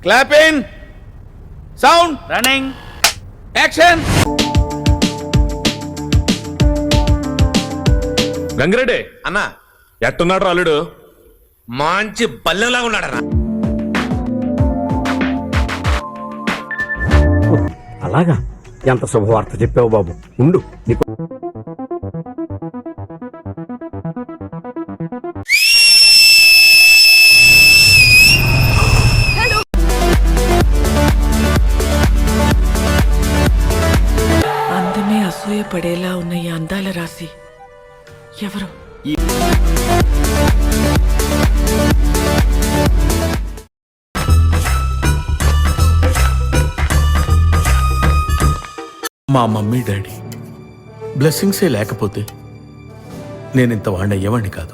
Clapping sound running action. Gangireddy అన్నా ఎట్టున్నాడు అల్లుడు? మంచి బల్లెంలాగా ఉన్నాడన్నా. అలాగా ఎంత శుభవార్త చెప్పావు బాబు. ఉండు నీకు అందమే అసూయపడేలా ఉన్న ఈ అందాల రాశి ఎవరు? మా మమ్మీ డాడీ బ్లెస్సింగ్సే లేకపోతే నేను ఇంత వాడిని అయ్యేవాడిని కాదు.